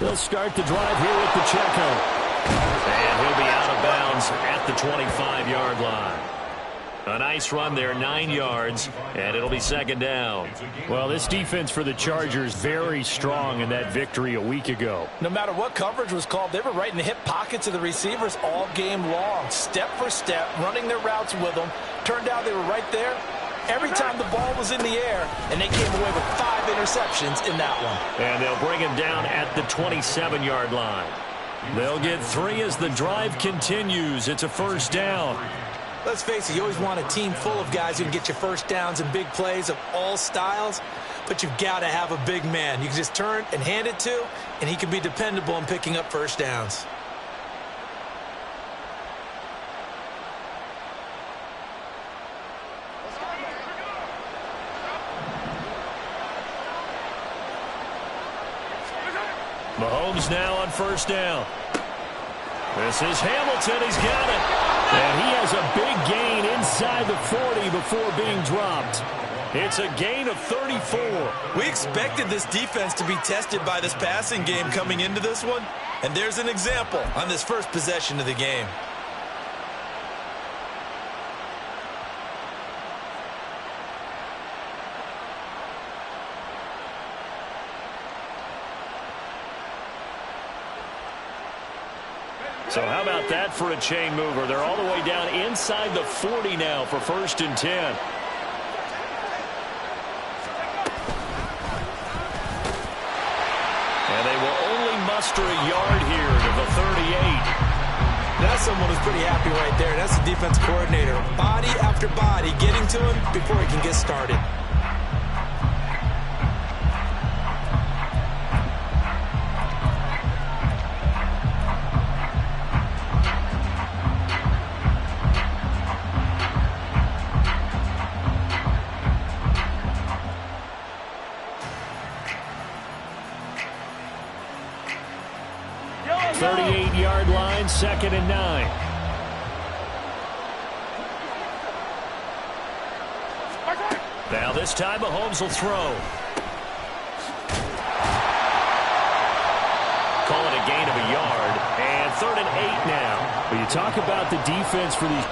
They'll start the drive here with Pacheco. And he'll be out of bounds at the 25-yard line. A nice run there, 9 yards, and it'll be second down. Well, this defense for the Chargers very strong in that victory a week ago. No matter what coverage was called, they were right in the hip pockets of the receivers all game long, step for step, running their routes with them. Turned out they were right there every time the ball was in the air, and they came away with 5 interceptions in that one. And they'll bring him down at the 27-yard line. They'll get 3 as the drive continues. It's a first down. Let's face it, you always want a team full of guys who can get you first downs and big plays of all styles, but you've got to have a big man. You can just turn and hand it to, and he can be dependable in picking up first downs. Mahomes now on first down. This is Hamilton. He's got it. And he has a big gain inside the 40 before being dropped. It's a gain of 34. We expected this defense to be tested by this passing game coming into this one. And there's an example on this first possession of the game. So how about that for a chain mover? They're all the way down inside the 40 now for first and 10. And they will only muster a yard here to the 38. That's someone who's pretty happy right there. That's the defense coordinator. Body after body getting to him before he can get started. Second and 9. Now this time Mahomes will throw. Call it a gain of a yard. And 3rd and 8 now. When you talk about the defense for these...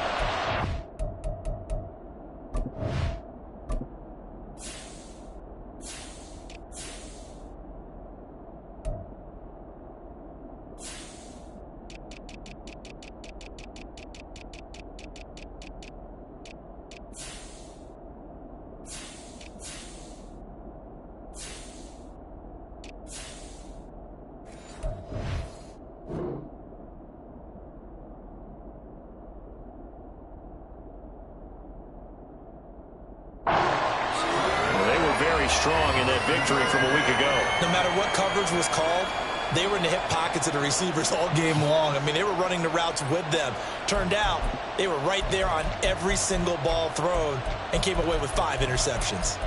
strong in that victory from a week ago. No matter what coverage was called, they were in the hip pockets of the receivers all game long. I mean, they were running the routes with them. Turned out, they were right there on every single ball thrown and came away with 5 interceptions.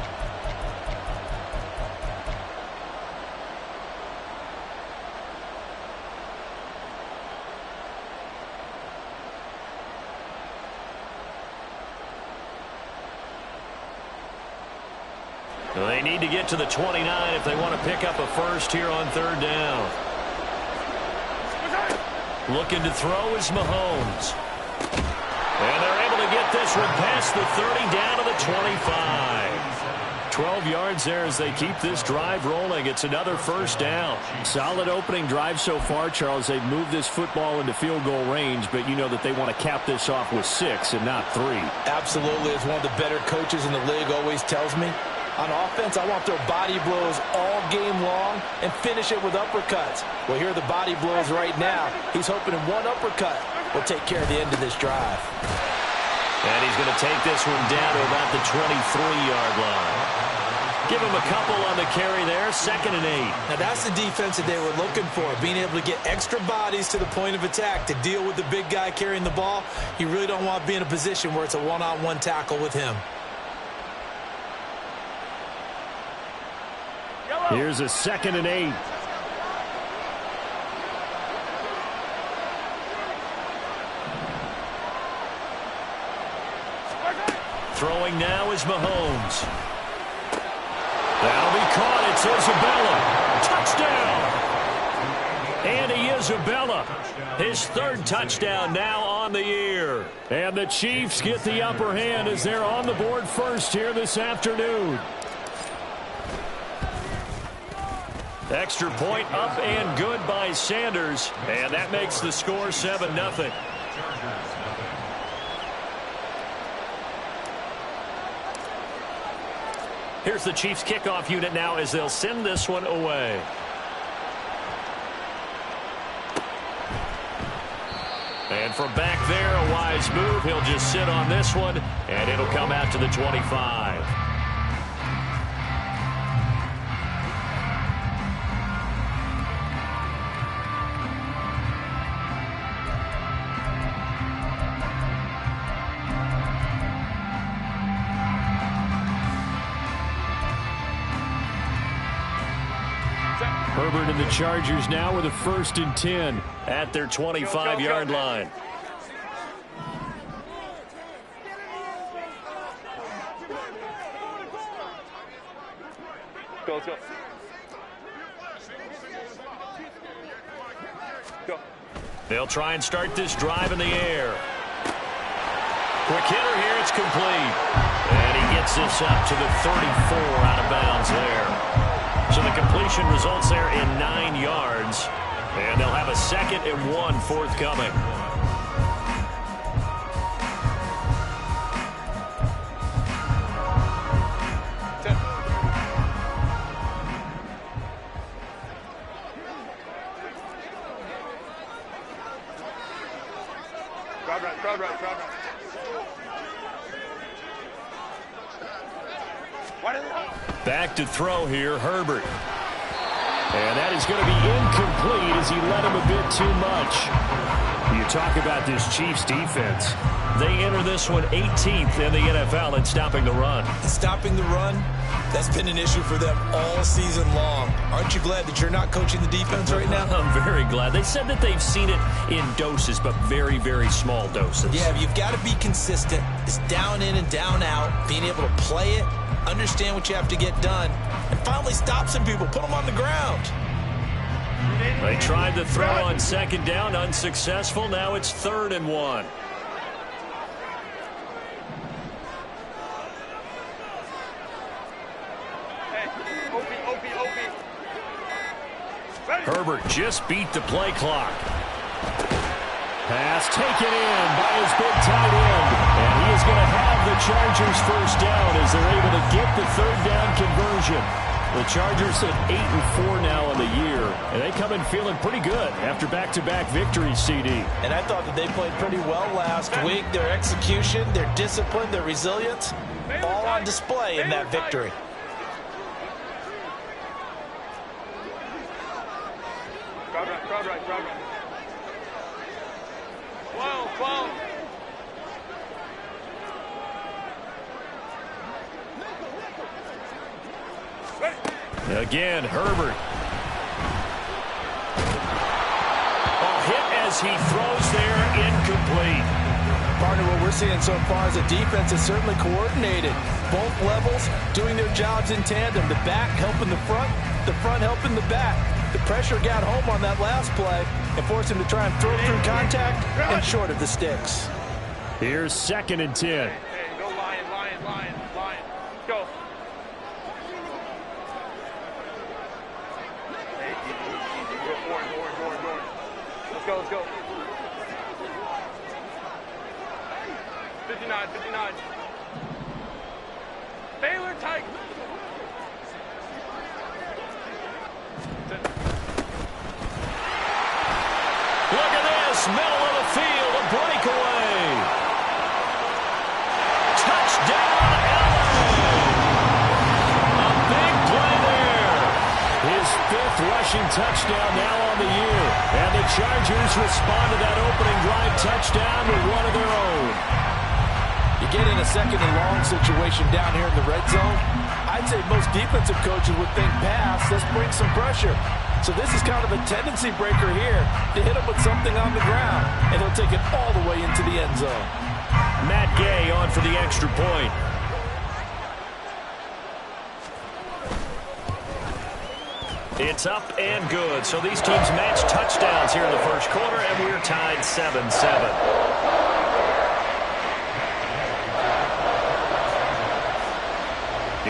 They need to get to the 29 if they want to pick up a first here on 3rd down. Looking to throw is Mahomes. And they're able to get this one past the 30 down to the 25. 12 yards there as they keep this drive rolling. It's another first down. Solid opening drive so far, Charles. They've moved this football into field goal range, but you know that they want to cap this off with 6 and not 3. Absolutely. As one of the better coaches in the league always tells me, on offense, I want their body blows all game long and finish it with uppercuts. Well, here are the body blows right now. He's hoping in one uppercut will take care of the end of this drive. And he's going to take this one down to about the 23-yard line. Give him a couple on the carry there, 2nd and 8. Now, that's the defense that they were looking for, being able to get extra bodies to the point of attack to deal with the big guy carrying the ball. You really don't want to be in a position where it's a one-on-one tackle with him. Here's a 2nd and 8. Throwing now is Mahomes. That'll be caught. It's Isabella. Touchdown. Isabella. His third touchdown now on the year. And the Chiefs get the upper hand as they're on the board first here this afternoon. Extra point up and good by Sanders. And that makes the score 7-0. Here's the Chiefs kickoff unit now as they'll send this one away. And from back there, a wise move. He'll just sit on this one, and it'll come out to the 25. Herbert and the Chargers now with a 1st and 10 at their 25-yard line. Go. They'll try and start this drive in the air. Quick hitter here, it's complete. And he gets this up to the 34 out of bounds there. So the completion results there in 9 yards. And they'll have a 2nd and 1 forthcoming. Crowd right. Back to throw here, Herbert. And that is going to be incomplete as he led him a bit too much. You talk about this Chiefs defense. They enter this one 18th in the NFL at stopping the run. Stopping the run, that's been an issue for them all season long. Aren't you glad that you're not coaching the defense right now? I'm very glad. They said that they've seen it in doses, but very, very small doses. Yeah, you've got to be consistent. It's down in and down out, being able to play it, understand what you have to get done, and finally stop some people, put them on the ground. They tried to throw on 2nd down, unsuccessful. Now it's 3rd and 1. Herbert just beat the play clock. Pass taken in by his big tight end. And he is going to have the Chargers 1st down as they're able to get the 3rd down conversion. The Chargers at 8-4 now on the year. And they come in feeling pretty good after back-to-back victories, CD. And I thought that they played pretty well last week. Their execution, their discipline, their resilience, all on display in that victory. Crowd right. 12. Again, Herbert. Hit as he throws there, incomplete. Partner, what we're seeing so far is a defense is certainly coordinated. Both levels doing their jobs in tandem. The back helping the front helping the back. The pressure got home on that last play and forced him to try and throw through contact and short of the sticks. Here's 2nd and 10. Hey, go Lion. Go. Hey, easy. Let's go. 59. Baylor tight. Look at this, middle of the field, a breakaway. Touchdown, LA. A big play there. His 5th rushing touchdown now on the year. And the Chargers respond to that opening drive touchdown with one of their own. You get in a 2nd and long situation down here in the red zone. I'd say most defensive coaches would think pass, let's bring some pressure. So this is kind of a tendency breaker here to hit him with something on the ground, and he'll take it all the way into the end zone. Matt Gay on for the extra point. It's up and good. So these teams match touchdowns here in the first quarter, and we're tied 7-7.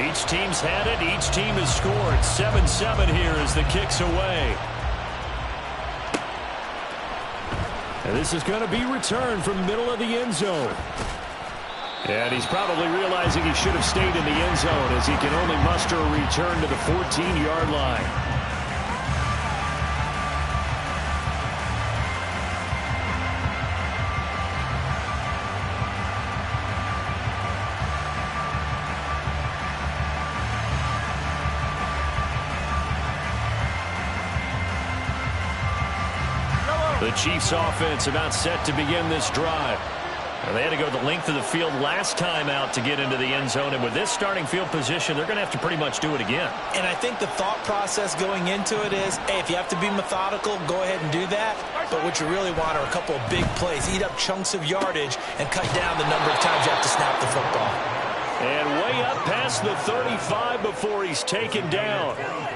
Each team's had it. Each team has scored. 7-7 here as the kick's away. And this is going to be returned from middle of the end zone. And he's probably realizing he should have stayed in the end zone as he can only muster a return to the 14-yard line. The Chiefs offense about set to begin this drive. Now, they had to go the length of the field last time out to get into the end zone, and with this starting field position, they're going to have to pretty much do it again. And I think the thought process going into it is, hey, if you have to be methodical, go ahead and do that. But what you really want are a couple of big plays, eat up chunks of yardage, and cut down the number of times you have to snap the football. And way up past the 35 before he's taken down.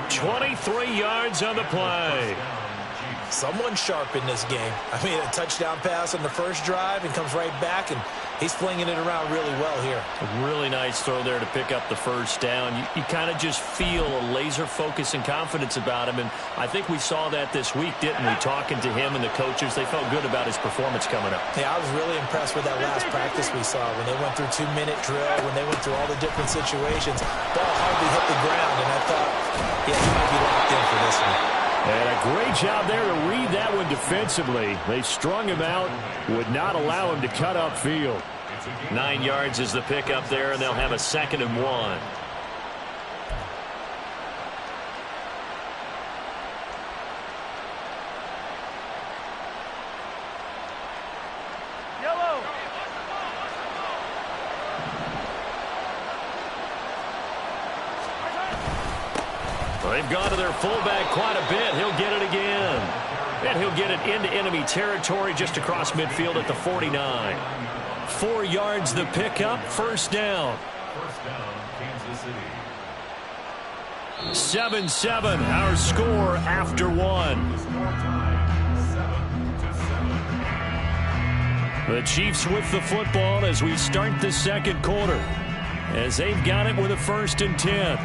23 yards on the play. Someone's sharp in this game. I mean, a touchdown pass on the first drive and comes right back, and he's flinging it around really well here. A really nice throw there to pick up the first down. You kind of just feel a laser focus and confidence about him, and I think we saw that this week, didn't we? Talking to him and the coaches, they felt good about his performance coming up. Yeah, I was really impressed with that last practice we saw when they went through 2-minute drill, when they went through all the different situations. Ball hardly hit the ground, and I thought, yeah, he might be locked in for this one. And a great job there to read that one defensively. They strung him out, would not allow him to cut upfield. 9 yards is the pickup there, and they'll have a 2nd and 1. They've gone to their fullback quite a bit. He'll get it again. And he'll get it into enemy territory just across midfield at the 49. 4 yards the pickup, first down. 7-7, our score after 1. The Chiefs with the football as we start the second quarter, as they've got it with a 1st and 10.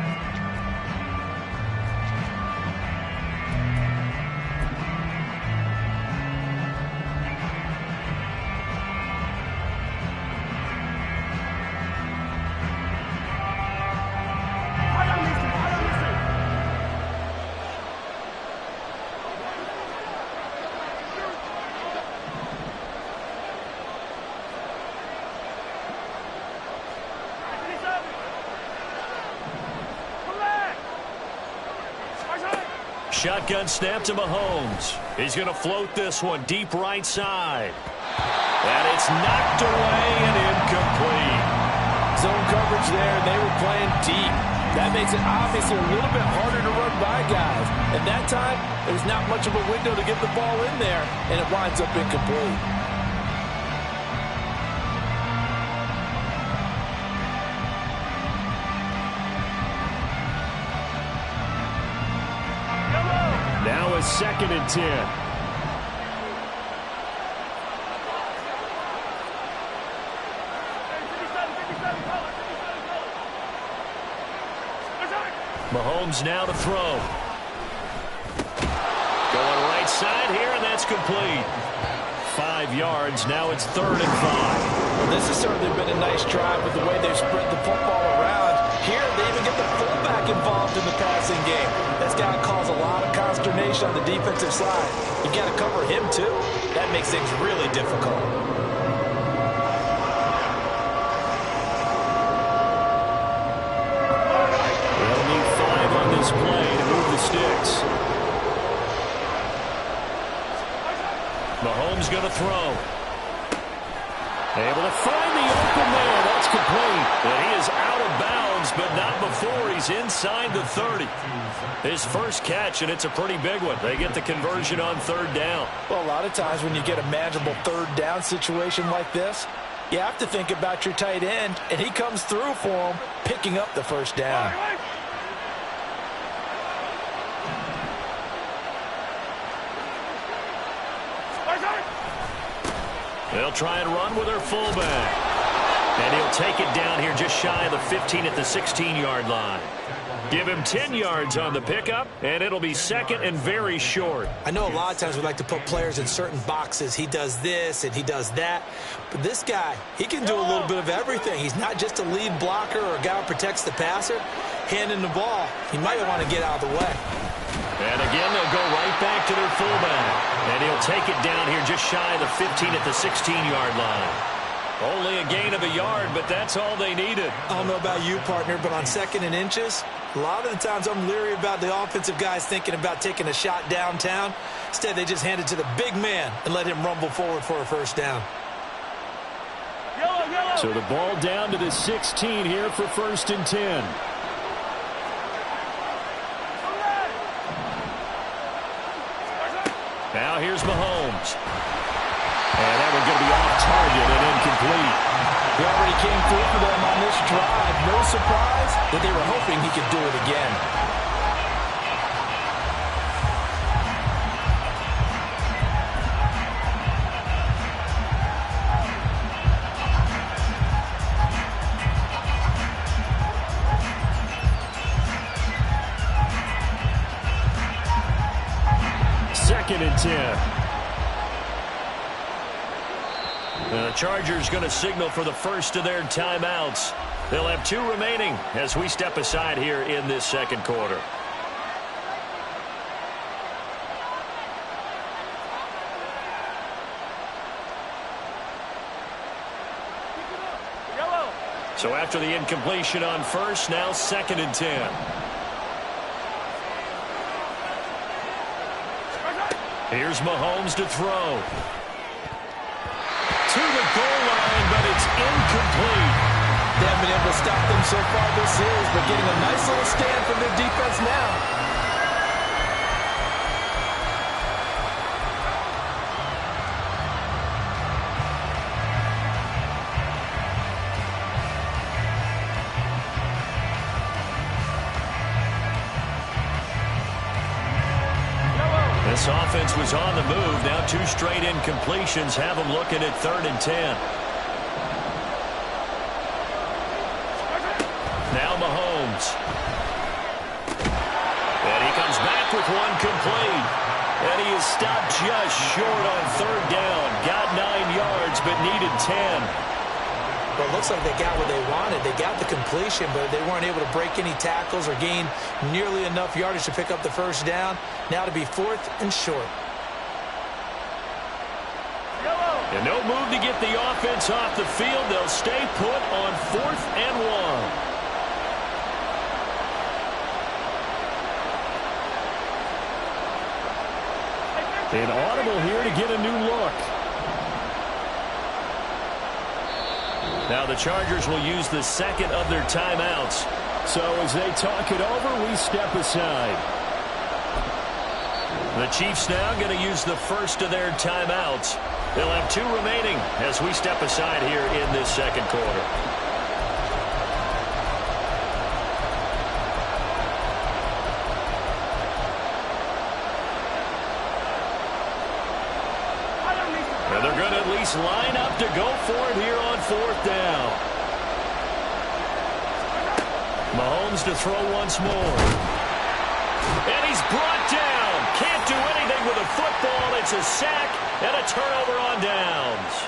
Shotgun snap to Mahomes. He's going to float this one deep right side. And it's knocked away and incomplete. Zone coverage there, and they were playing deep. That makes it obviously a little bit harder to run by guys. And that time, there's not much of a window to get the ball in there, and it winds up incomplete. Now a 2nd and 10. Mahomes now to throw. Going right side here, and that's complete. 5 yards. Now it's 3rd and 5. Well, this has certainly been a nice drive with the way they've spread the football around. Here, they even get the fullback involved in the passing game. That's got to cause a lot of consternation on the defensive side. You got to cover him, too. That makes things really difficult. They'll need 5 on this play to move the sticks. Mahomes going to throw. Able to find the open man. That's complete. And he is out of bounds, but not before he's inside the 30. His first catch, and it's a pretty big one. They get the conversion on 3rd down. Well, a lot of times when you get a manageable 3rd down situation like this, you have to think about your tight end, and he comes through for him, picking up the 1st down. They'll try and run with their fullback. And he'll take it down here just shy of the 15 at the 16-yard line. Give him 10 yards on the pickup, and it'll be second and very short. I know a lot of times we like to put players in certain boxes. He does this and he does that. But this guy, he can do a little bit of everything. He's not just a lead blocker or a guy who protects the passer. Handing the ball, he might want to get out of the way. And again, they'll go right back to their fullback. And he'll take it down here just shy of the 15 at the 16-yard line. Only a gain of a yard, but that's all they needed. I don't know about you, partner, but on 2nd and inches, a lot of the times I'm leery about the offensive guys thinking about taking a shot downtown. Instead, they just hand it to the big man and let him rumble forward for a first down. So the ball down to the 16 here for 1st and 10. Now here's Mahomes. And that one's going to be off target and incomplete. He already came through for them on this drive. No surprise that they were hoping he could do it again. Second and 10. The Chargers going to signal for the first of their timeouts. They'll have 2 remaining as we step aside here in this second quarter. So after the incompletion on first, now 2nd and 10. Here's Mahomes to throw. To the goal line, but it's incomplete. They haven't been able to stop them so far this series, but getting a nice little stand from their defense now. This offense was on the move. Now 2 straight incompletions have them looking at 3rd and 10. Now Mahomes. And he comes back with one complete. And he is stopped just short on 3rd down. Got 9 yards, but needed 10. Well, it looks like they got what they wanted. They got the completion, but they weren't able to break any tackles or gain nearly enough yardage to pick up the first down. Now to be 4th and short. And no move to get the offense off the field. They'll stay put on 4th and 1. An audible here to get a new look. Now the Chargers will use the 2nd of their timeouts. So as they talk it over, we step aside. The Chiefs now going to use the 1st of their timeouts. They'll have 2 remaining as we step aside here in this second quarter. And they're going to at least line up to go for it here on 4th down. Mahomes to throw once more. And he's brought down. Can't do anything with a football. It's a sack and a turnover on downs.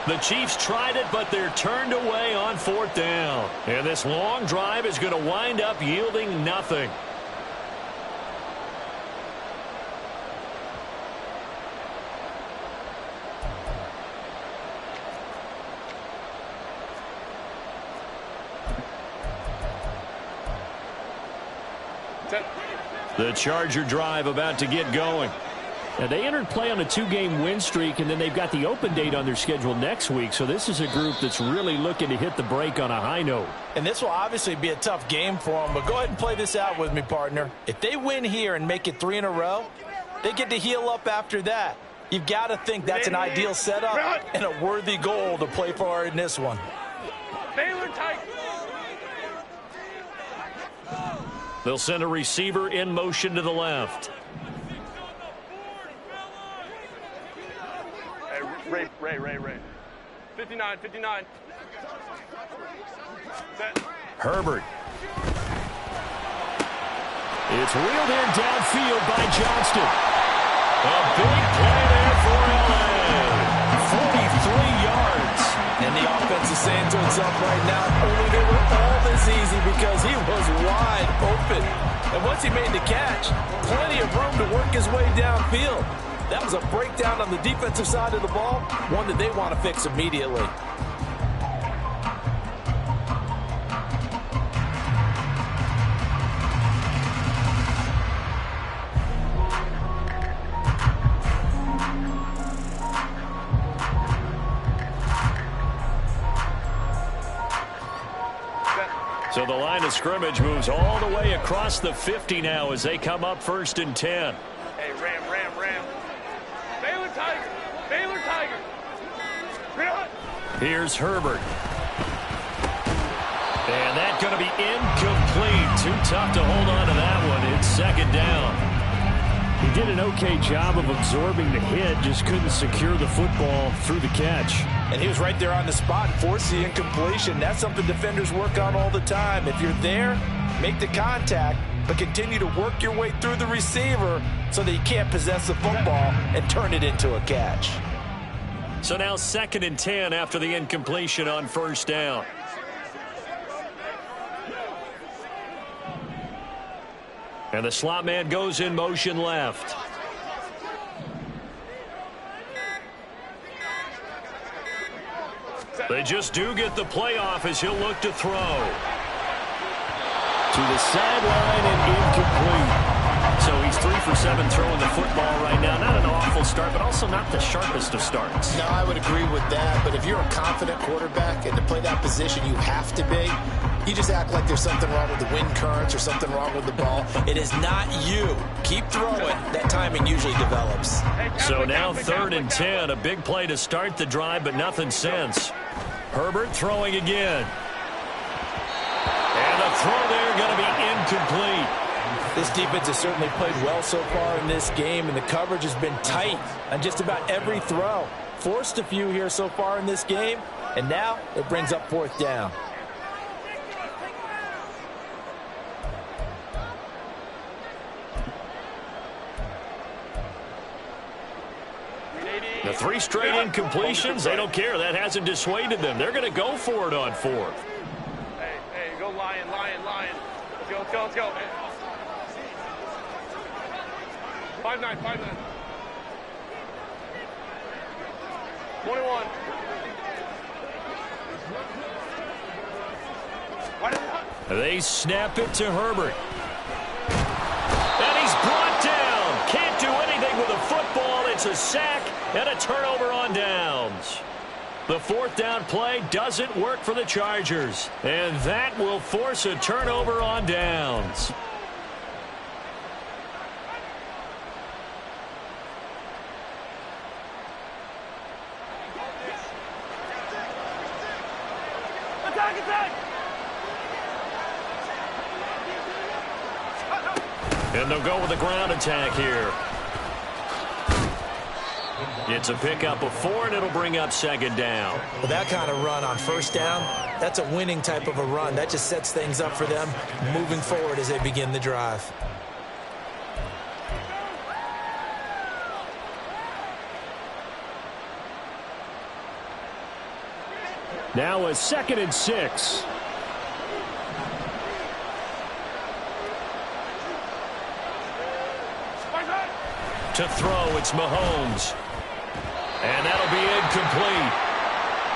The Chiefs tried it, but they're turned away on 4th down. And this long drive is going to wind up yielding nothing. The Charger drive about to get going. Now, they entered play on a 2-game win streak, and then they've got the open date on their schedule next week. So this is a group that's really looking to hit the break on a high note. And this will obviously be a tough game for them, but go ahead and play this out with me, partner. If they win here and make it 3 in a row, they get to heal up after that. You've got to think that's an ideal setup and a worthy goal to play for in this one. Baylor tight. They'll send a receiver in motion to the left. Hey, Ray. 59, 59. Set. Herbert. It's reeled in downfield by Johnston. A big play there for LA. 43 yards. And the offense is saying to itself right now, only they were all this easy because he was wide open. And once he made the catch, plenty of room to work his way downfield. That was a breakdown on the defensive side of the ball, one that they want to fix immediately. So the line of scrimmage moves all the way across the 50 now as they come up 1st and 10. Hey, Ram. Baylor Tiger. Baylor Tiger. Here's Herbert. And that's going to be incomplete. Too tough to hold on to that one. It's 2nd down. He did an okay job of absorbing the hit, just couldn't secure the football through the catch. And he was right there on the spot, forced the incompletion. That's something defenders work on all the time. If you're there, make the contact, but continue to work your way through the receiver so that you can't possess the football and turn it into a catch. So now 2nd and 10 after the incompletion on 1st down. And the slot man goes in motion left. They just do get the play off as he'll look to throw. To the sideline and incomplete. So he's 3 for 7 throwing the football right now. Not an awful start, but also not the sharpest of starts. No, I would agree with that. But if you're a confident quarterback and to play that position you have to be, you just act like there's something wrong with the wind currents or something wrong with the ball. It is not you. Keep throwing. That timing usually develops. So now 3rd and 10. A big play to start the drive, but nothing since. Herbert throwing again. And the throw there going to be incomplete. This defense has certainly played well so far in this game, and the coverage has been tight on just about every throw. Forced a few here so far in this game, and now it brings up 4th down. The 3 straight incompletions, they don't care. That hasn't dissuaded them. They're going to go for it on 4th. Hey, go Lion. Let's go. 5-9. 21. They snap it to Herbert. And he's brought down. Can't do anything with a football. It's a sack and a turnover on downs. The 4th down play doesn't work for the Chargers. And that will force a turnover on downs. Attack! And they'll go with the ground attack here. It's a pickup of 4, and it'll bring up 2nd down. Well, that kind of run on 1st down, that's a winning type of a run. That just sets things up for them moving forward as they begin the drive. Now a 2nd and 6. To throw, it's Mahomes. And that'll be incomplete.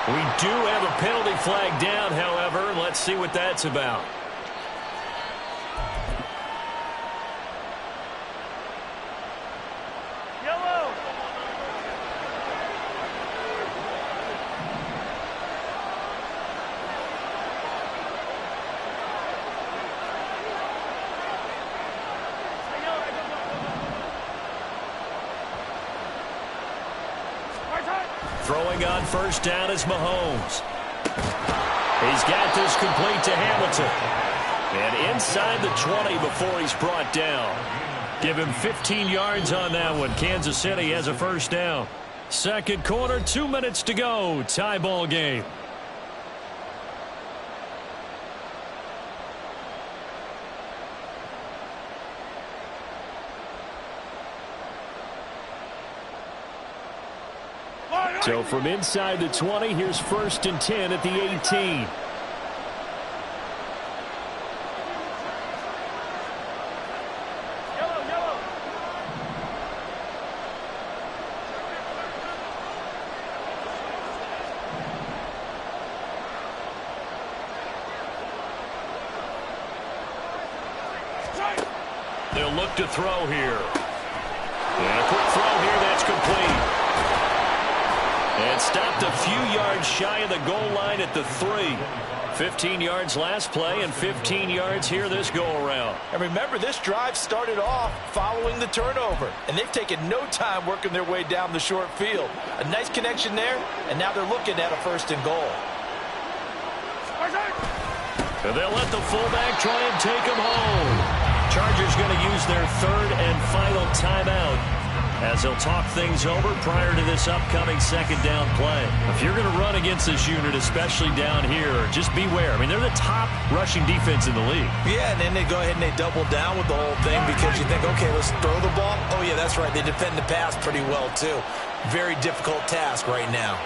We do have a penalty flag down, however, and let's see what that's about. Yellow. Throwing on 1st down is Mahomes. He's got this complete to Hamilton. And inside the 20 before he's brought down. Give him 15 yards on that one. Kansas City has a 1st down. Second quarter, 2 minutes to go. Tie ball game. So from inside the 20, here's 1st and 10 at the 18. They'll look to throw here. And a quick throw here, that's complete. And stopped a few yards shy of the goal line at the 3. 15 yards last play and 15 yards here this go-around. And remember, this drive started off following the turnover. And they've taken no time working their way down the short field. A nice connection there, and now they're looking at a 1st and goal. And they'll let the fullback try and take him home. Chargers going to use their 3rd and final timeout as they'll talk things over prior to this upcoming 2nd down play. If you're going to run against this unit, especially down here, just beware. I mean, they're the top rushing defense in the league. Yeah, and then they go ahead and they double down with the whole thing because you think, okay, let's throw the ball. Oh, yeah, that's right. They defend the pass pretty well, too. Very difficult task right now.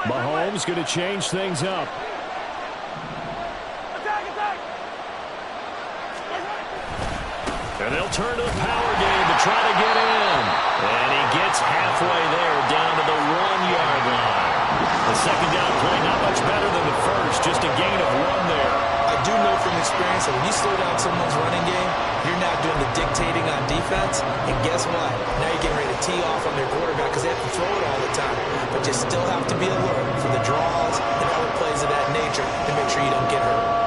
Mahomes going to change things up. And they'll turn to the power game to try to get in. And he gets halfway there down to the 1-yard line. The 2nd down play not much better than the first, just a gain of 1 there. I do know from experience that when you slow down someone's running game, you're not doing the dictating on defense. And guess what? Now you're getting ready to tee off on their quarterback because they have to throw it all the time. But you still have to be alert for the draws and other plays of that nature to make sure you don't get hurt.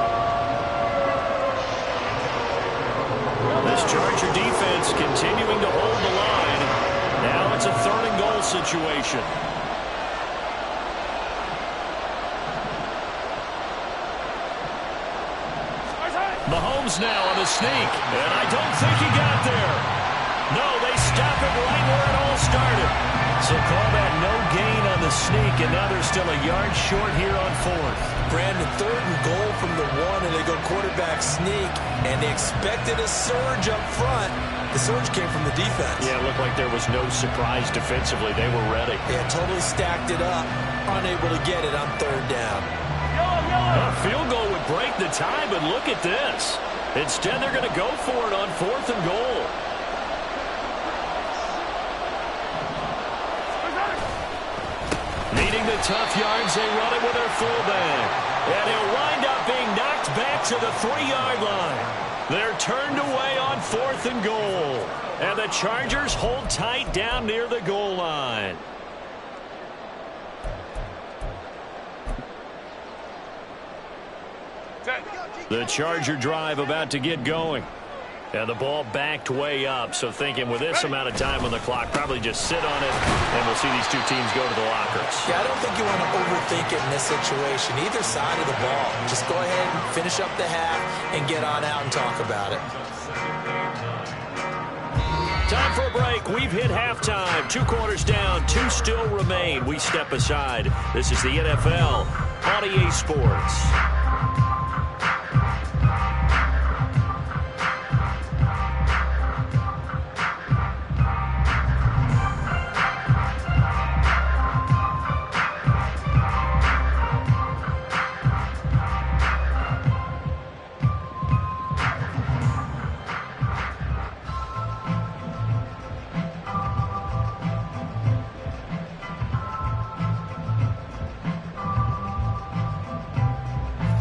This Charger defense continuing to hold the line. Now it's a 3rd and goal situation. Mahomes now on the sneak, and I don't think he got there. No, they stop it right where it all started. So call that no gain on the sneak, and now they're still a yard short here on 4th. Brandon, 3rd and goal from the 1, and they go quarterback sneak, and they expected a surge up front. The surge came from the defense. Yeah, it looked like there was no surprise defensively. They were ready. Yeah, totally stacked it up, unable to get it on 3rd down. A field goal would break the tie, but look at this. Instead, they're going to go for it on 4th and goal. Needing the tough yards, they run it with their fullback. And he'll wind up being knocked back to the 3-yard line. They're turned away on 4th and goal. And the Chargers hold tight down near the goal line. The Charger drive about to get going. And the ball backed way up. So thinking with this amount of time on the clock, probably just sit on it, and we'll see these two teams go to the lockers. Yeah, I don't think you want to overthink it in this situation. Either side of the ball. Just go ahead and finish up the half and get on out and talk about it. Time for a break. We've hit halftime. 2 quarters down. 2 still remain. We step aside. This is the NFL on EA Sports.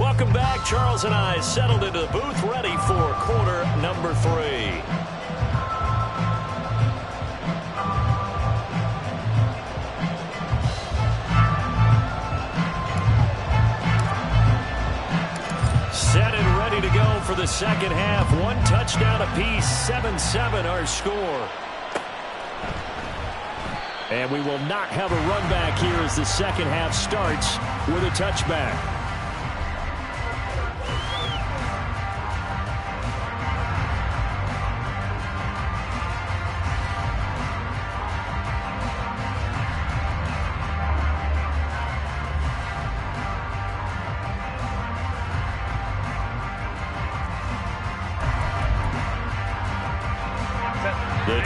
Welcome back. Charles and I settled into the booth, ready for quarter number 3. Set and ready to go for the second half. 1 touchdown apiece, 7-7 our score. And we will not have a run back here as the second half starts with a touchback.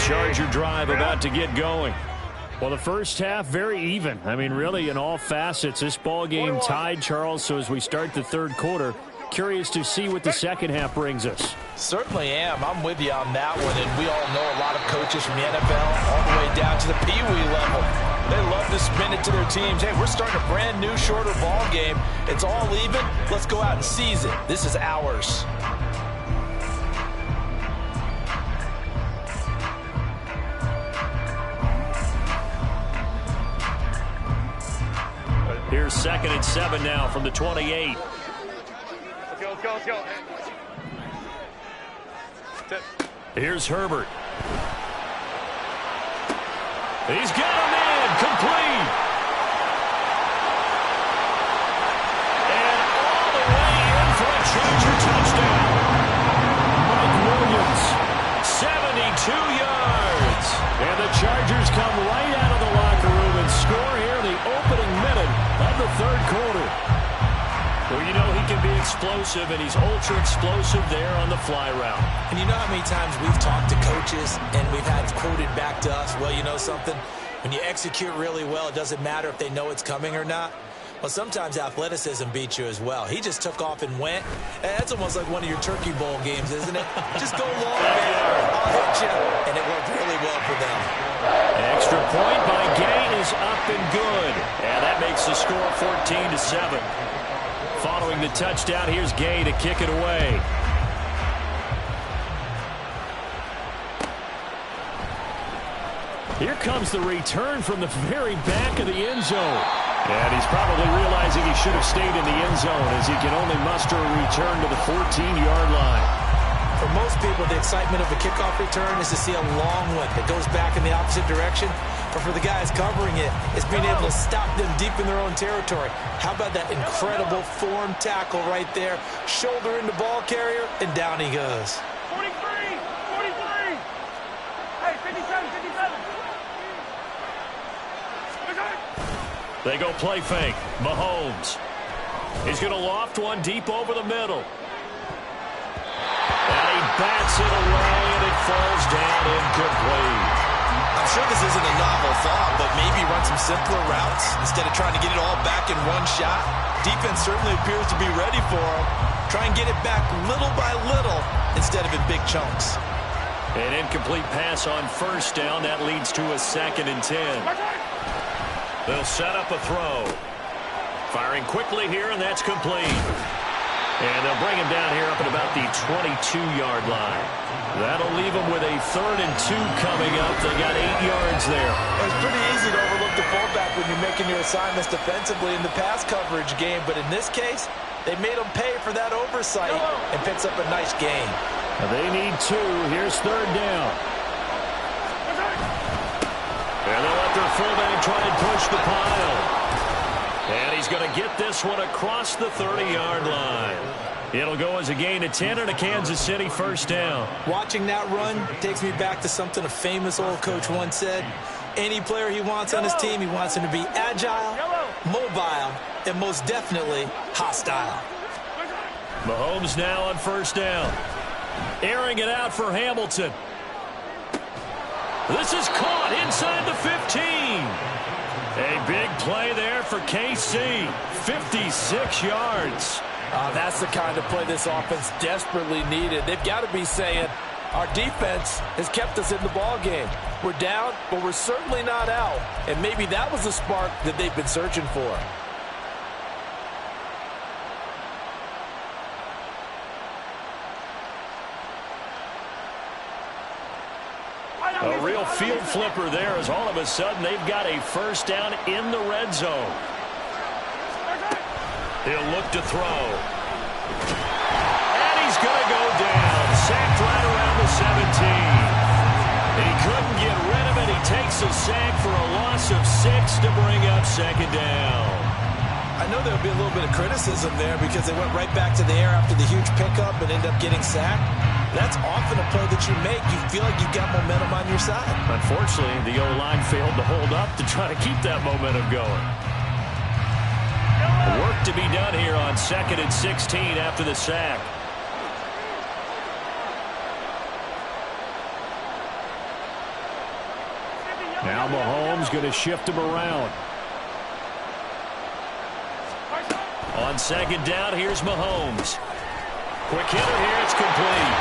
Charger drive about to get going. Well, the first half, very even. I mean, really, in all facets, this ball game tied, Charles. So as we start the third quarter, curious to see what the second half brings us. Certainly am. I'm with you on that one. And we all know a lot of coaches from the NFL all the way down to the Pee-wee level. They love to spin it to their teams. Hey, we're starting a brand new, shorter ball game. It's all even. Let's go out and seize it. This is ours. Here's 2nd and 7 now from the 28. Let's go. Here's Herbert. He's got a man, complete. And all the way in for a Charger touchdown. Mike Williams, 72 yards. And the Chargers come right out of the locker room and score here in the opening minute of the third quarter. Well, you know he can be explosive, and he's ultra-explosive there on the fly route. And you know how many times we've talked to coaches and we've had quoted back to us, well, you know something? When you execute really well, it doesn't matter if they know it's coming or not. Well, sometimes athleticism beats you as well. He just took off and went. That's almost like one of your Turkey Bowl games, isn't it? Just go long, man. I'll hit you. And it worked really well for them. An extra point by Gay is up and good. And that makes the score 14-7. Following the touchdown, here's Gay to kick it away. Here comes the return from the very back of the end zone. And he's probably realizing he should have stayed in the end zone as he can only muster a return to the 14-yard line. For most people, the excitement of a kickoff return is to see a long one that goes back in the opposite direction. But for the guys covering it, it's being able to stop them deep in their own territory. How about that incredible form tackle right there? Shoulder into ball carrier, and down he goes. 43! Hey, 57! They go play fake. Mahomes. He's going to loft one deep over the middle. And he bats it away, and it falls down incomplete. I'm sure this isn't a novel thought, but maybe run some simpler routes instead of trying to get it all back in one shot. Defense certainly appears to be ready for him. Try and get it back little by little instead of in big chunks. An incomplete pass on first down. That leads to a 2nd and 10. They'll set up a throw. Firing quickly here, and that's complete. And they'll bring him down here up at about the 22-yard line. That'll leave them with a 3rd and 2 coming up. They got 8 yards there. It's pretty easy to overlook the fullback when you're making your assignments defensively in the pass coverage game. But in this case, they made him pay for that oversight and picks up a nice gain. They need 2. Here's 3rd down. And they'll let their fullback try and push the pile. And he's going to get this one across the 30-yard line. It'll go as a gain of 10 and a Kansas City first down. Watching that run takes me back to something a famous old coach once said. Any player he wants on his team, he wants him to be agile, mobile, and most definitely hostile. Mahomes now on first down. Airing it out for Hamilton. This is caught inside the 15. A big play there for KC. 56 yards. That's the kind of play this offense desperately needed. They've got to be saying, our defense has kept us in the ball game. We're down, but we're certainly not out. And maybe that was the spark that they've been searching for. A real field flipper there as all of a sudden they've got a first down in the red zone. He'll look to throw. And he's going to go down. Sacked right around the 17. He couldn't get rid of it. He takes a sack for a loss of 6 to bring up 2nd down. I know there'll be a little bit of criticism there because they went right back to the air after the huge pickup and end up getting sacked. That's often a play that you make. You feel like you've got momentum on your side. Unfortunately, the O-line failed to hold up to try to keep that momentum going. Work to be done here on 2nd and 16 after the sack. Now Mahomes going to shift him around. On second down, here's Mahomes. Quick hitter here, it's complete.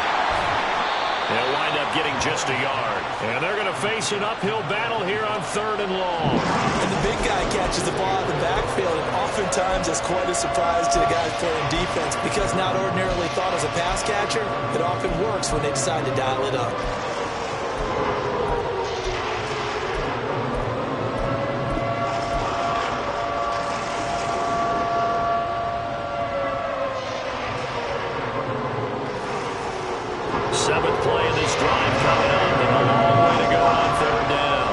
They'll wind up getting just a yard. And they're going to face an uphill battle here on 3rd and long. And the big guy catches the ball in the backfield, and oftentimes it's quite a surprise to the guys playing defense because not ordinarily thought as a pass catcher, it often works when they decide to dial it up. Seventh play of this drive coming up, and a long way to go on 3rd down.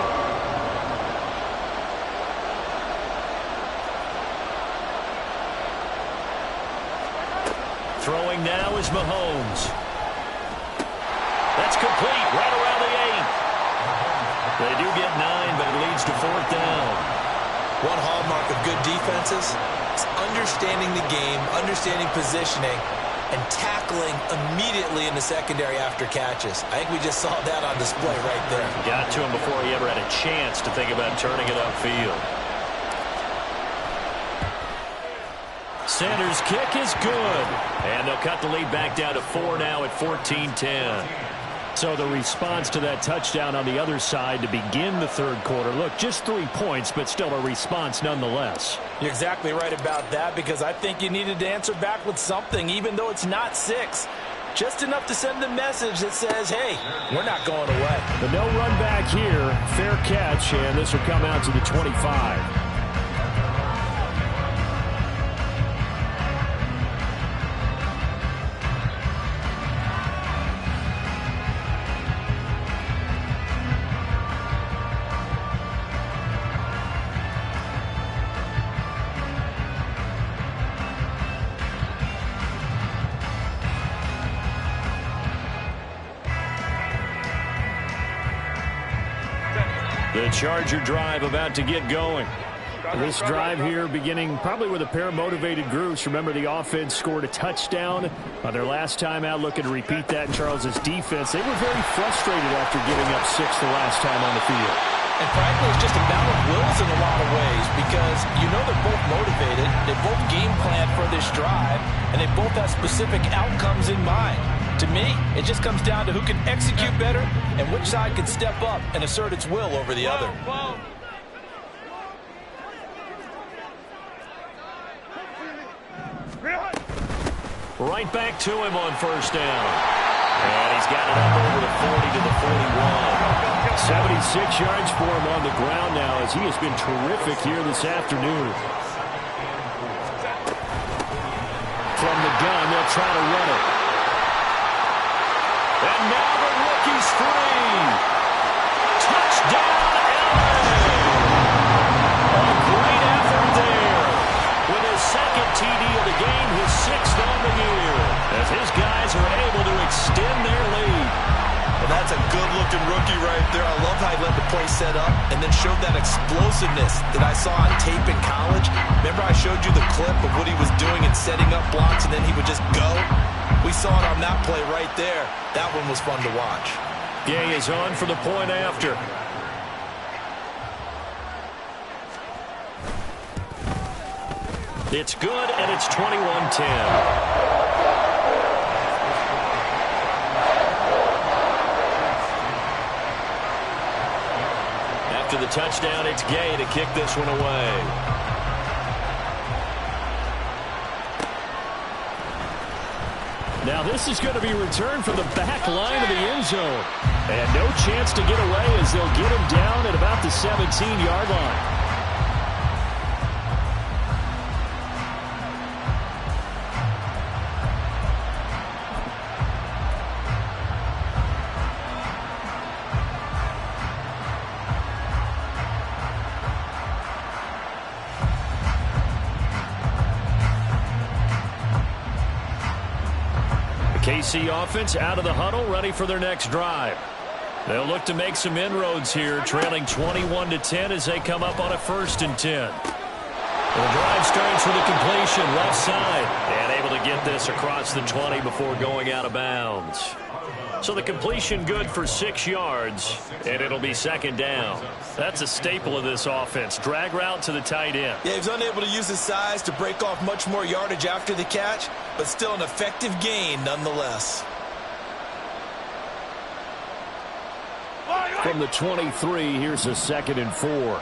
Throwing now is Mahomes. That's complete, right around the 8. They do get 9, but it leads to 4th down. One hallmark of good defenses is understanding the game, understanding positioning, and tackling immediately in the secondary after catches. I think we just saw that on display right there. Got to him before he ever had a chance to think about turning it upfield. Sanders' kick is good. And they'll cut the lead back down to 4 now at 14-10. So the response to that touchdown on the other side to begin the 3rd quarter. Look, just 3 points, but still a response nonetheless. You're exactly right about that because I think you needed to answer back with something, even though it's not 6. Just enough to send a message that says, hey, we're not going away. But no run back here. Fair catch, and this will come out to the 25. The Charger drive about to get going. This drive here beginning probably with a pair of motivated groups. Remember, the offense scored a touchdown on their last time out. Looking to repeat that in Charles's defense. They were very frustrated after giving up 6 the last time on the field. And frankly, it's just a battle of wills in a lot of ways because you know they're both motivated. They both game plan for this drive, and they both have specific outcomes in mind. To me, it just comes down to who can execute better and which side can step up and assert its will over the other. Right back to him on 1st down. And he's got it up over the 40 to the 41. 76 yards for him on the ground now as he has been terrific here this afternoon. From the gun, they'll try to run it. And now the rookie's free. Touchdown, LA. A great effort there. With his 2nd TD of the game, his 6th on the year. As his guys are able to extend their lead. Well, that's a good-looking rookie right there. I love how he let the play set up and then showed that explosiveness that I saw on tape in college. Remember I showed you the clip of what he was doing and setting up blocks, and then he would just go? We saw it on that play right there. That one was fun to watch. Gay is on for the point after. It's good, and it's 21-10. After the touchdown, it's Gay to kick this one away. Now this is going to be returned from the back line of the end zone. And no chance to get away as they'll get him down at about the 17-yard line. KC offense out of the huddle, ready for their next drive. They'll look to make some inroads here, trailing 21-10 as they come up on a 1st and 10. The drive starts with a completion left side, and able to to get this across the 20 before going out of bounds. So the completion good for 6 yards, and it'll be second down. That's a staple of this offense. Drag route to the tight end. Yeah, he was unable to use his size to break off much more yardage after the catch, but still an effective gain nonetheless. From the 23, here's a 2nd and 4.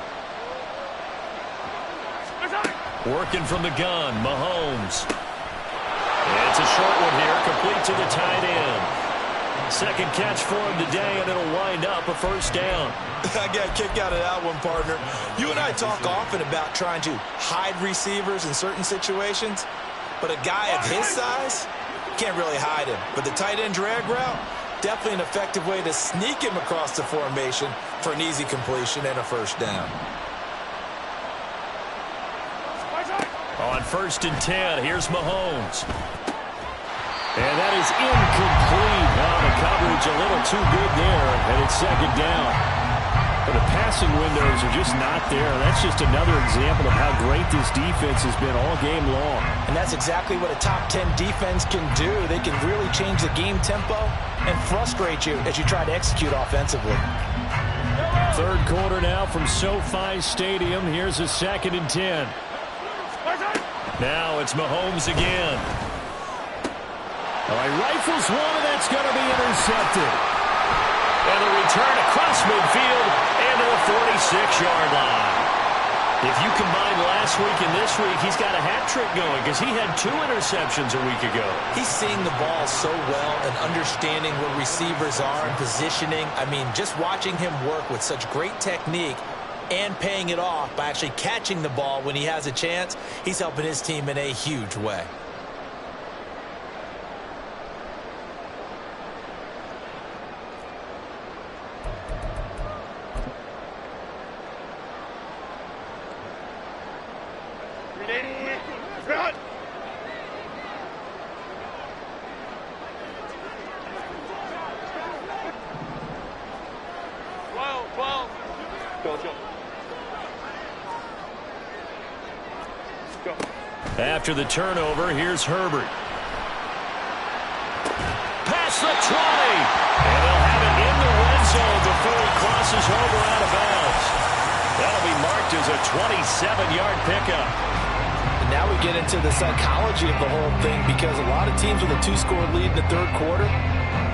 Working from the gun, Mahomes. It's a short one here, complete to the tight end. Second catch for him today, and it'll wind up a first down. I got a kick out of that one, partner. You and I talk often about trying to hide receivers in certain situations, but a guy of his size can't really hide him. But the tight end drag route, definitely an effective way to sneak him across the formation for an easy completion and a first down. On 1st and 10, here's Mahomes. And that is incomplete. Now the coverage a little too good there, and it's second down. But the passing windows are just not there. That's just another example of how great this defense has been all game long. And that's exactly what a top 10 defense can do. They can really change the game tempo and frustrate you as you try to execute offensively. Third quarter now from SoFi Stadium. Here's a 2nd and 10. Now it's Mahomes again. All right, rifles one, and that's going to be intercepted. And a return across midfield and to the 46-yard line. If you combine last week and this week, he's got a hat trick going because he had 2 interceptions a week ago. He's seeing the ball so well and understanding where receivers are and positioning. I mean, just watching him work with such great technique and paying it off by actually catching the ball when he has a chance, he's helping his team in a huge way. After the turnover, here's Herbert. Past the 20. And they'll have it in the red zone before he crosses over out of bounds. That'll be marked as a 27-yard pickup. And now we get into the psychology of the whole thing, because a lot of teams with a 2-score lead in the third quarter,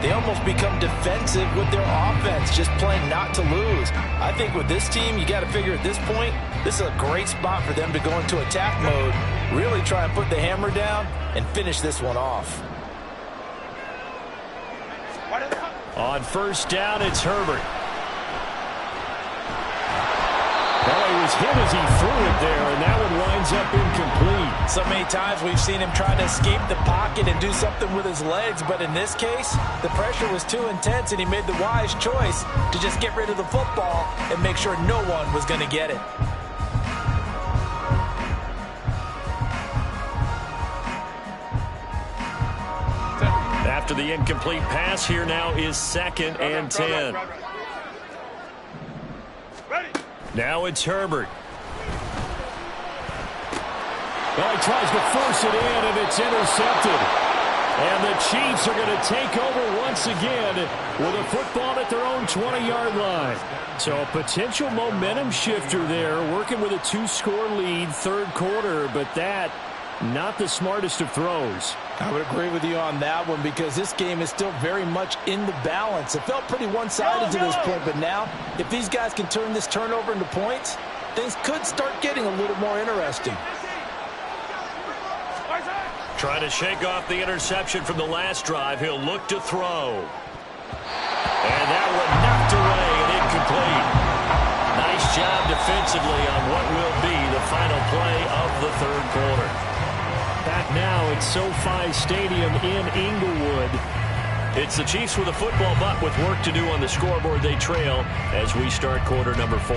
they almost become defensive with their offense, just playing not to lose. I think with this team, you got to figure at this point, this is a great spot for them to go into attack mode, really try and put the hammer down and finish this one off. On first down, it's Herbert. Well, he was hit as he threw it there, and that one winds up incomplete. So many times we've seen him try to escape the pocket and do something with his legs, but in this case, the pressure was too intense, and he made the wise choice to just get rid of the football and make sure no one was going to get it. After the incomplete pass, here now is 2nd and 10. Now it's Herbert. Well, he tries to force it in, and it's intercepted. And the Chiefs are going to take over once again with a football at their own 20-yard line. So a potential momentum shifter there, working with a 2-score lead, third quarter, but that, not the smartest of throws. I would agree with you on that one, because this game is still very much in the balance. It felt pretty one-sided to this point, but now, if these guys can turn this turnover into points, things could start getting a little more interesting. Trying to shake off the interception from the last drive. He'll look to throw. And that one knocked away and incomplete. Nice job defensively on what will be the final play of the third quarter. Back now at SoFi Stadium in Inglewood. It's the Chiefs with a football, but with work to do on the scoreboard. They trail as we start quarter number 4.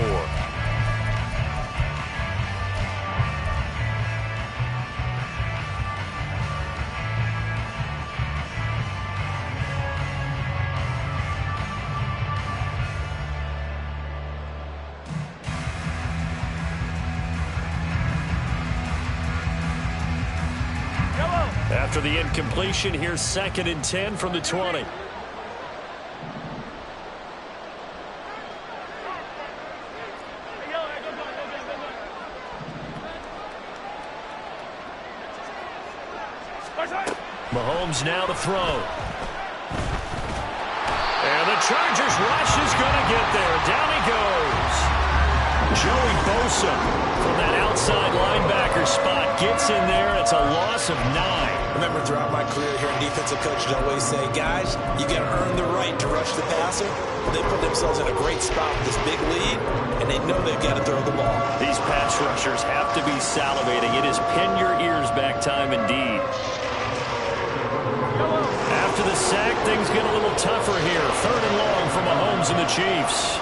After the incompletion, here's 2nd and 10 from the 20. Mahomes now to throw. And the Chargers rush is going to get there. Down he goes. Joey Bosa from that outside linebacker spot gets in there. It's a loss of 9. I remember throughout my career here in defensive coaches always say, guys, you got to earn the right to rush the passer. Well, they put themselves in a great spot with this big lead, and they know they've got to throw the ball. These pass rushers have to be salivating. It is pin your ears back time indeed. After the sack, things get a little tougher here. 3rd and long for Mahomes and the Chiefs.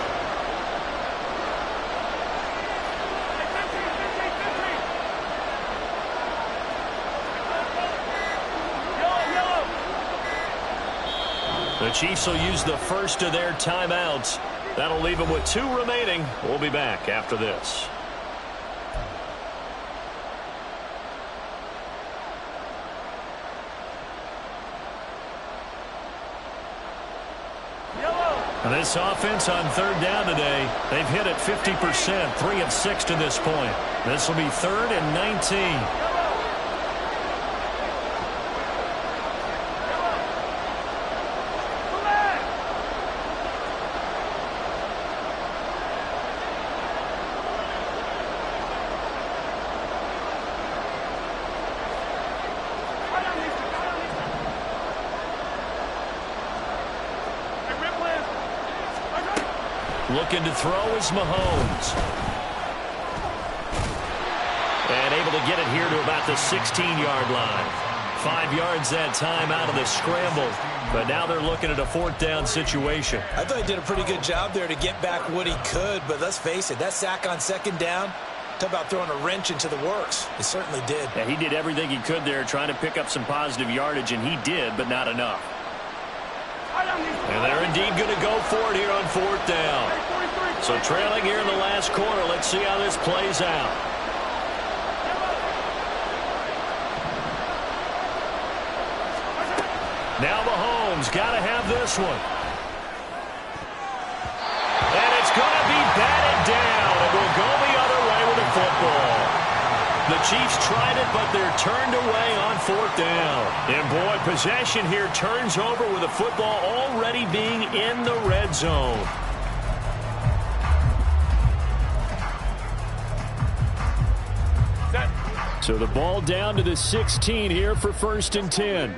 The Chiefs will use the first of their timeouts. That'll leave them with 2 remaining. We'll be back after this. This offense on 3rd down today, they've hit it 50%, 3 of 6 to this point. This will be 3rd and 19. Looking to throw is Mahomes. And able to get it here to about the 16-yard line. 5 yards that time out of the scramble. But now they're looking at a 4th down situation. I thought he did a pretty good job there to get back what he could. But let's face it, that sack on 2nd down, talk about throwing a wrench into the works. It certainly did. Yeah, he did everything he could there trying to pick up some positive yardage, and he did, but not enough. And they're indeed going to go for it here on 4th down. So trailing here in the last quarter. Let's see how this plays out. Now Mahomes got to have this one. And it's going to be batted down. It will go the other way with the football. The Chiefs tried it, but they're turned away on 4th down. And boy, possession here turns over with the football already being in the red zone. So the ball down to the 16 here for 1st and 10.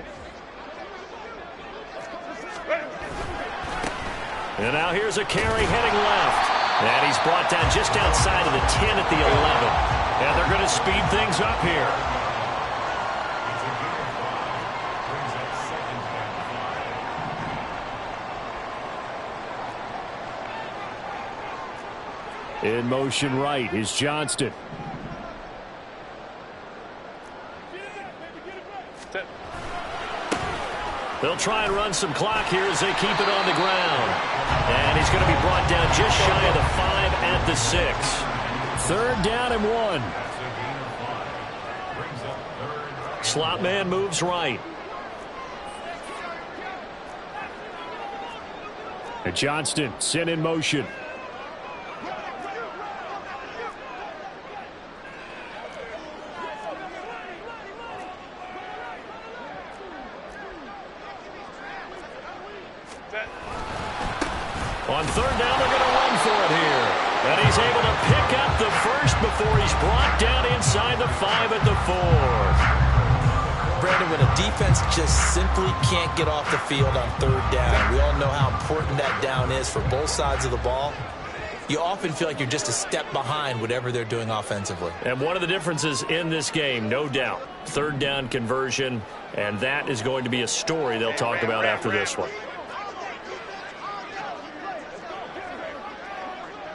And now here's a carry heading left. And he's brought down just outside of the 10 at the 11. And they're going to speed things up here. In motion right is Johnston. They'll try and run some clock here as they keep it on the ground. And he's going to be brought down just shy of the 5 at the 6. 3rd down and 1. Slot man moves right. And Johnston sent in motion. On 3rd down, they're going to run for it here. And he's able to pick up the first before he's brought down inside the 5 at the 4. Brandon, when a defense just simply can't get off the field on 3rd down, we all know how important that down is for both sides of the ball. You often feel like you're just a step behind whatever they're doing offensively. And one of the differences in this game, no doubt, 3rd down conversion, and that is going to be a story they'll talk about after this one.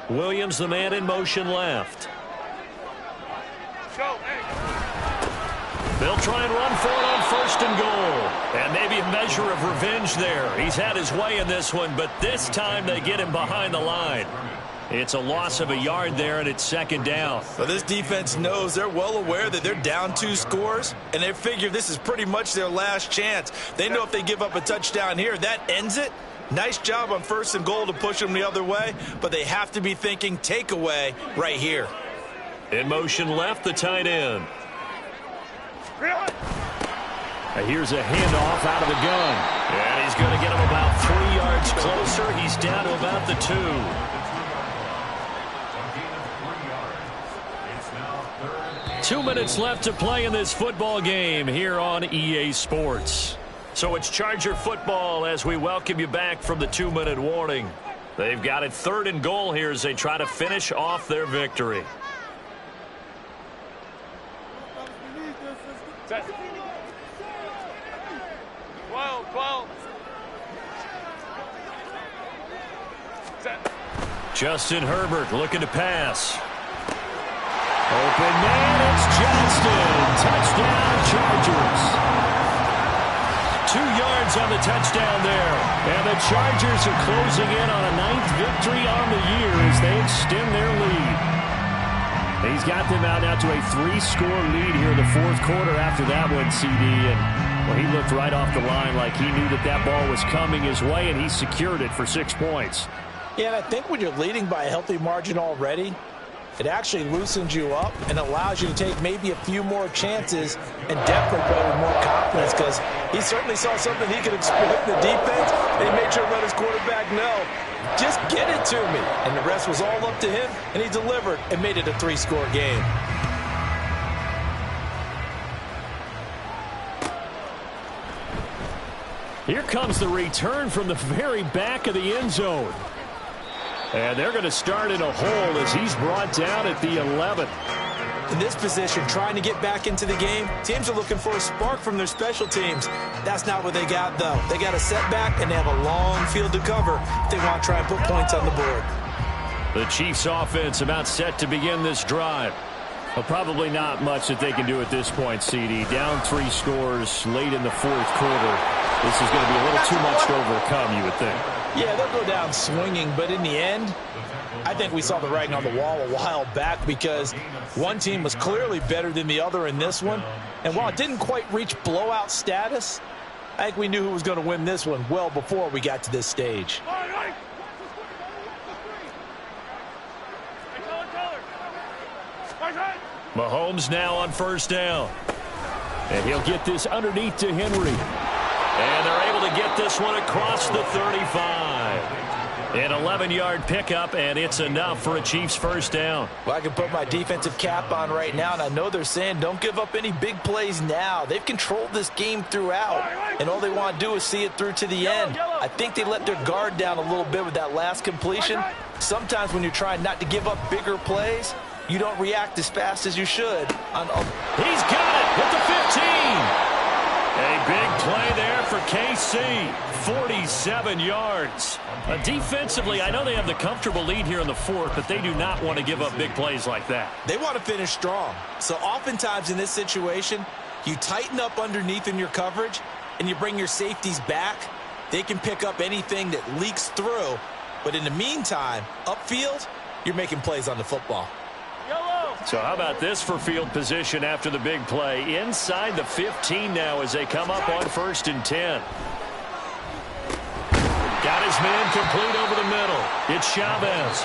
Williams, the man in motion left. They'll try and run for it on 1st and goal. And maybe a measure of revenge there. He's had his way in this one, but this time they get him behind the line. It's a loss of a yard there, and it's second down. Well, this defense knows, they're well aware that they're down 2 scores, and they figure this is pretty much their last chance. They know if they give up a touchdown here, that ends it. Nice job on 1st and goal to push them the other way, but they have to be thinking takeaway right here. In motion left, the tight end. Here's a handoff out of the gun. And he's going to get him about 3 yards closer. He's down to about the 2. 2 minutes left to play in this football game here on EA Sports. So it's Charger football as we welcome you back from the 2-minute warning. They've got it 3rd and goal here as they try to finish off their victory. Set. 12. Set. Justin Herbert looking to pass. Open man, it's Johnston. Touchdown, Chargers. 2 yards on the touchdown there. And the Chargers are closing in on a 9th victory on the year as they extend their lead. He's got them out now to a 3-score lead here in the 4th quarter after that one, CD. And well, he looked right off the line like he knew that that ball was coming his way, and he secured it for 6 points. Yeah, and I think when you're leading by a healthy margin already, it actually loosens you up and allows you to take maybe a few more chances and definitely play with more confidence, because he certainly saw something he could exploit in the defense, and he made sure to let his quarterback know, just get it to me. And the rest was all up to him, and he delivered and made it a 3-score game. Here comes the return from the very back of the end zone. And they're going to start in a hole as he's brought down at the 11. In this position, trying to get back into the game, teams are looking for a spark from their special teams. That's not what they got, though. They got a setback, and they have a long field to cover if they want to try and put points on the board. The Chiefs offense about set to begin this drive. Well, probably not much that they can do at this point, CD. Down 3 scores late in the 4th quarter. This is going to be a little too much to overcome, you would think. Yeah, they'll go down swinging, but in the end, I think we saw the writing on the wall a while back, because one team was clearly better than the other in this one. And while it didn't quite reach blowout status, I think we knew who was going to win this one well before we got to this stage. Mahomes now on 1st down. And he'll get this underneath to Henry. And they're able to get this one across the 35. An 11-yard pickup, and it's enough for a Chiefs 1st down. Well, I can put my defensive cap on right now, and I know they're saying don't give up any big plays now. They've controlled this game throughout, and all they want to do is see it through to the end. I think they let their guard down a little bit with that last completion. Sometimes when you're trying not to give up bigger plays, you don't react as fast as you should. He's got it at the 15. A big play there for KC. 47 yards. Defensively, I know they have the comfortable lead here in the 4th, but they do not want to give up big plays like that. They want to finish strong. So oftentimes in this situation, you tighten up underneath in your coverage, and you bring your safeties back. They can pick up anything that leaks through. But in the meantime, upfield, you're making plays on the football. So how about this for field position after the big play? Inside the 15 now as they come up on 1st and 10. Got his man complete over the middle. It's Chavez.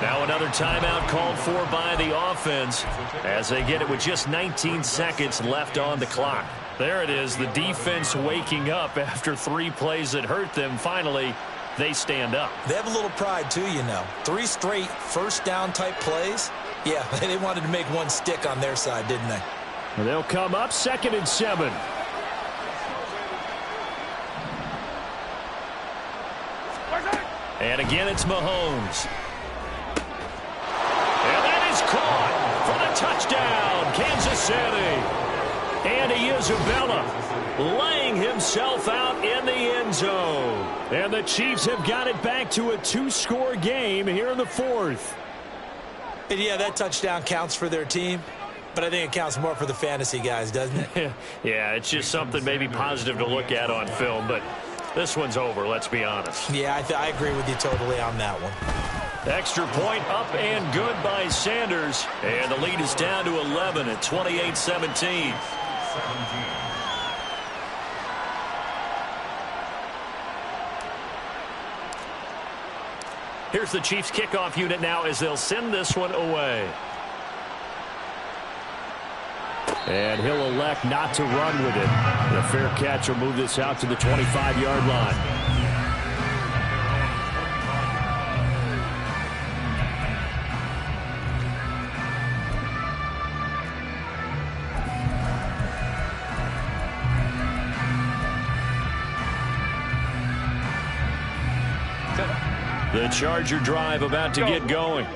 Now another timeout called for by the offense as they get it with just 19 seconds left on the clock. There it is, the defense waking up after 3 plays that hurt them. Finally, they stand up. They have a little pride too, you know. 3 straight 1st down type plays. Yeah, they wanted to make one stick on their side, didn't they? They'll come up 2nd and 7. And again, it's Mahomes. And that is caught for the touchdown, Kansas City. Andy Isabella laying himself out in the end zone. And the Chiefs have got it back to a 2-score game here in the 4th. And yeah, that touchdown counts for their team, but I think it counts more for the fantasy guys, doesn't it? Yeah, it's just something maybe positive to look at on film, but this one's over, let's be honest. Yeah, I agree with you totally on that one. Extra point up and good by Sanders. And the lead is down to 11 at 28-17. Here's the Chiefs kickoff unit now as they'll send this one away. And he'll elect not to run with it. The fair catch will move this out to the 25-yard line. The Charger drive about to get going.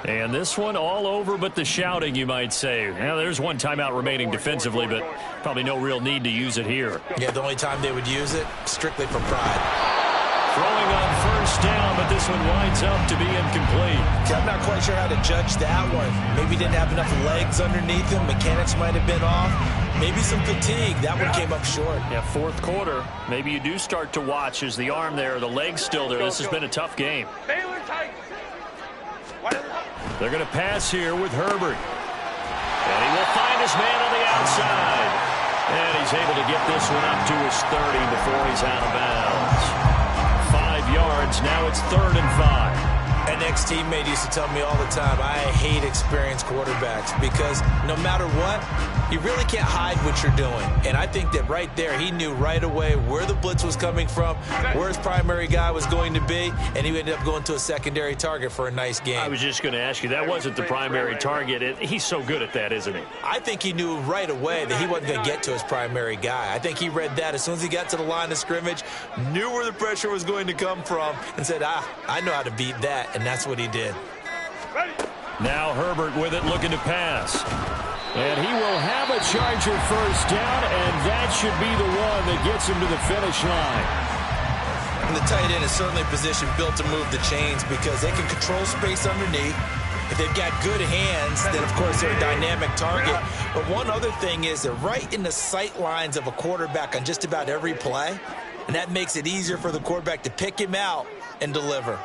And this one all over but the shouting, you might say. Now, there's one timeout remaining defensively, but probably no real need to use it here. Yeah, the only time they would use it, strictly for pride. Throwing on first down, but this one winds up to be incomplete. I'm not quite sure how to judge that one. Maybe he didn't have enough legs underneath him. Mechanics might have been off. Maybe some fatigue. That one came up short. Yeah, fourth quarter. Maybe you do start to watch as the arm there, the leg's still there. This has been a tough game. They're going to pass here with Herbert. And he will find his man on the outside. And he's able to get this one up to his 30 before he's out of bounds. 5 yards. Now it's 3rd and 5. An ex-teammate used to tell me all the time, I hate experienced quarterbacks because no matter what, you really can't hide what you're doing. And I think that right there, he knew right away where the blitz was coming from, where his primary guy was going to be, and he ended up going to a secondary target for a nice game. I was just going to ask you, that wasn't the primary target. He's so good at that, isn't he? I think he knew right away that he wasn't going to get to his primary guy. I think he read that as soon as he got to the line of scrimmage, knew where the pressure was going to come from, and said, I know how to beat that. And that's what he did. Now Herbert with it, looking to pass. And he will have a Charger first down, and that should be the one that gets him to the finish line. And the tight end is certainly a position built to move the chains because they can control space underneath. If they've got good hands, then, of course, they're a dynamic target. But one other thing is they're right in the sight lines of a quarterback on just about every play, and that makes it easier for the quarterback to pick him out and deliver.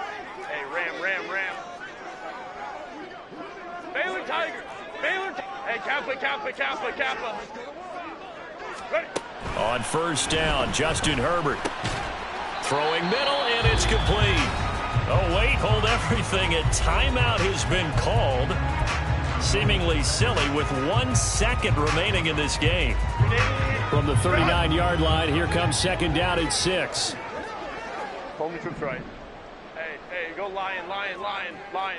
Ram. Baylor Tiger. Hey, Kappa. Ready. On first down, Justin Herbert. Throwing middle, and it's complete. Oh, wait, hold everything. A timeout has been called. Seemingly silly with 1 second remaining in this game. From the 39-yard line, here comes second down at 6. Hold me troops right. Hey, go lion. 5-9.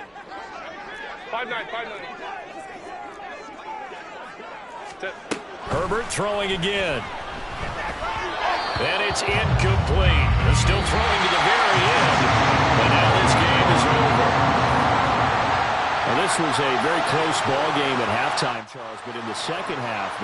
Herbert throwing again. And it's incomplete. They're still throwing to the very end. But now this game is over. Now, this was a very close ball game at halftime, Charles, but in the second half,